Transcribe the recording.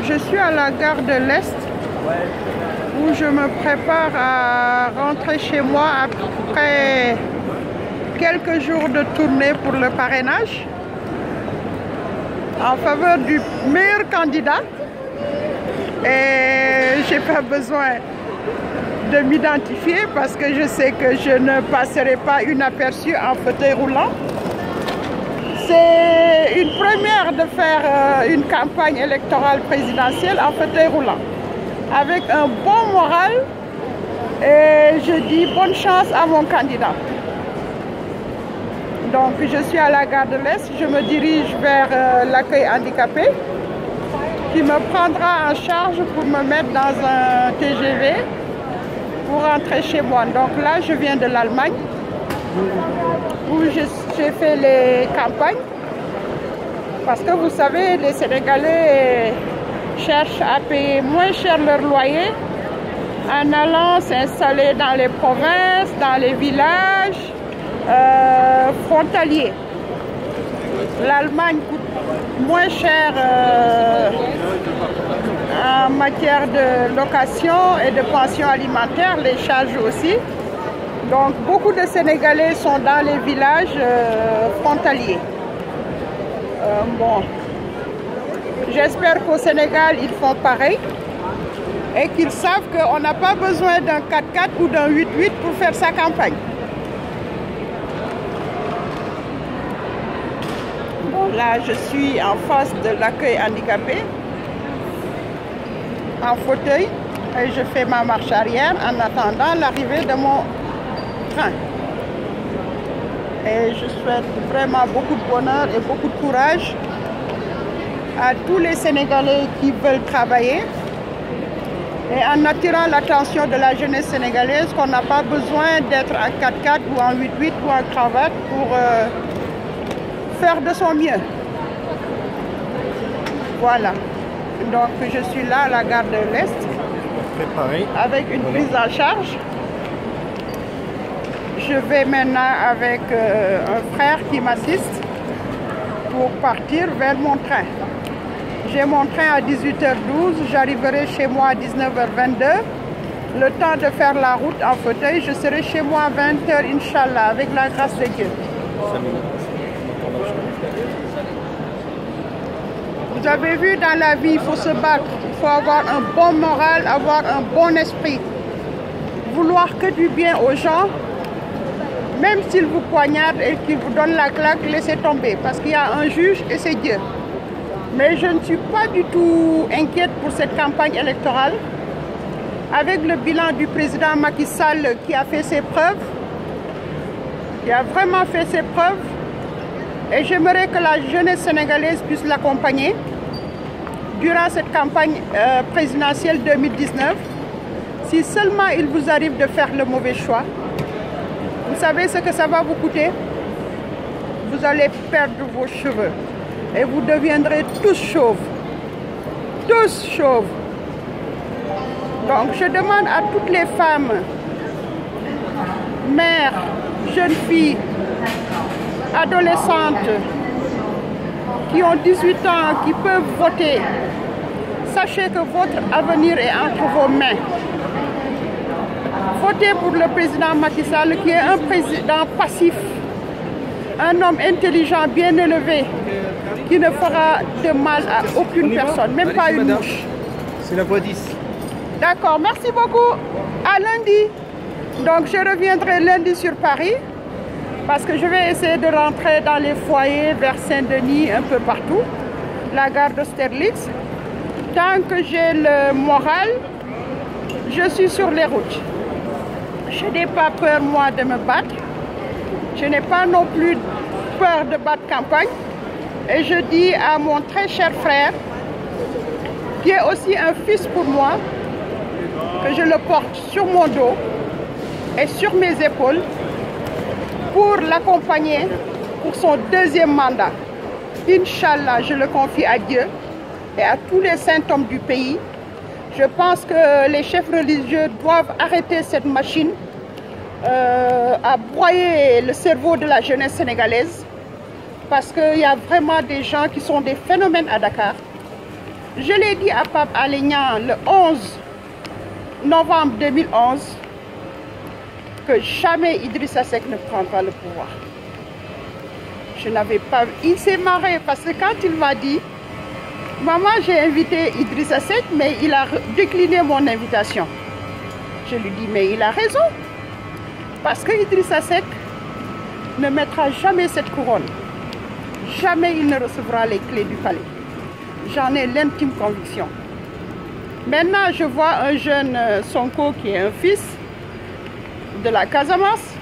Je suis à la gare de l'Est où je me prépare à rentrer chez moi après quelques jours de tournée pour le parrainage en faveur du meilleur candidat. Et j'ai pas besoin de m'identifier parce que je sais que je ne passerai pas inaperçu en fauteuil roulant. C'est une première de faire une campagne électorale présidentielle en fauteuil roulant avec un bon moral, et je dis bonne chance à mon candidat. Donc je suis à la gare de l'Est, je me dirige vers l'accueil handicapé qui me prendra en charge pour me mettre dans un TGV pour rentrer chez moi. Donc là je viens de l'Allemagne où j'ai fait les campagnes parce que vous savez, les Sénégalais cherchent à payer moins cher leur loyer en allant s'installer dans les provinces, dans les villages frontaliers. L'Allemagne coûte moins cher en matière de location et de pension alimentaire, les charges aussi. Donc beaucoup de Sénégalais sont dans les villages frontaliers. Bon, j'espère qu'au Sénégal ils font pareil et qu'ils savent qu'on n'a pas besoin d'un 4x4 ou d'un 8x8 pour faire sa campagne. Bon, là je suis en face de l'accueil handicapé, en fauteuil, et je fais ma marche arrière en attendant l'arrivée de mon train. Et je souhaite vraiment beaucoup de bonheur et beaucoup de courage à tous les Sénégalais qui veulent travailler, et en attirant l'attention de la jeunesse sénégalaise qu'on n'a pas besoin d'être en 4x4 ou en 8x8 ou en cravate pour faire de son mieux. Voilà. Donc je suis là à la gare de l'Est avec une prise en charge. Je vais maintenant avec un frère qui m'assiste pour partir vers mon train. J'ai mon train à 18h12, j'arriverai chez moi à 19h22. Le temps de faire la route en fauteuil, je serai chez moi à 20h, Inch'Allah, avec la grâce de Dieu. Vous avez vu, dans la vie, il faut se battre, il faut avoir un bon moral, avoir un bon esprit. Vouloir que du bien aux gens, même s'ils vous poignardent et qu'ils vous donnent la claque, laissez tomber, parce qu'il y a un juge et c'est Dieu. Mais je ne suis pas du tout inquiète pour cette campagne électorale. Avec le bilan du président Macky Sall qui a fait ses preuves, qui a vraiment fait ses preuves, et j'aimerais que la jeunesse sénégalaise puisse l'accompagner durant cette campagne présidentielle 2019. Si seulement il vous arrive de faire le mauvais choix, vous savez ce que ça va vous coûter? Vous allez perdre vos cheveux et vous deviendrez tous chauves. Tous chauves. Donc je demande à toutes les femmes, mères, jeunes filles, adolescentes, qui ont 18 ans, qui peuvent voter, sachez que votre avenir est entre vos mains. Votez pour le président Macky Sall, qui est un président passif, un homme intelligent, bien élevé, qui ne fera de mal à aucune personne, même pas une mouche. C'est la voie 10. D'accord, merci beaucoup. À lundi. Donc je reviendrai lundi sur Paris, parce que je vais essayer de rentrer dans les foyers vers Saint-Denis, un peu partout, la gare d'Austerlitz. Tant que j'ai le moral, je suis sur les routes. Je n'ai pas peur, moi, de me battre. Je n'ai pas non plus peur de battre campagne. Et je dis à mon très cher frère, qui est aussi un fils pour moi, que je le porte sur mon dos et sur mes épaules pour l'accompagner pour son deuxième mandat. Inch'Allah, je le confie à Dieu et à tous les saints hommes du pays. Je pense que les chefs religieux doivent arrêter cette machine à broyer le cerveau de la jeunesse sénégalaise, parce qu'il y a vraiment des gens qui sont des phénomènes à Dakar. Je l'ai dit à Pape Alé Niang le 11 novembre 2011 que jamais Idrissa Seck ne prendra le pouvoir. Je n'avais pas... Il s'est marré parce que quand il m'a dit « Maman, j'ai invité Idrissa Seck, mais il a décliné mon invitation. » Je lui dis « Mais il a raison. Parce que Idrissa Seck ne mettra jamais cette couronne. Jamais il ne recevra les clés du palais. J'en ai l'intime conviction. » Maintenant, je vois un jeune Sonko qui est un fils de la Casamance,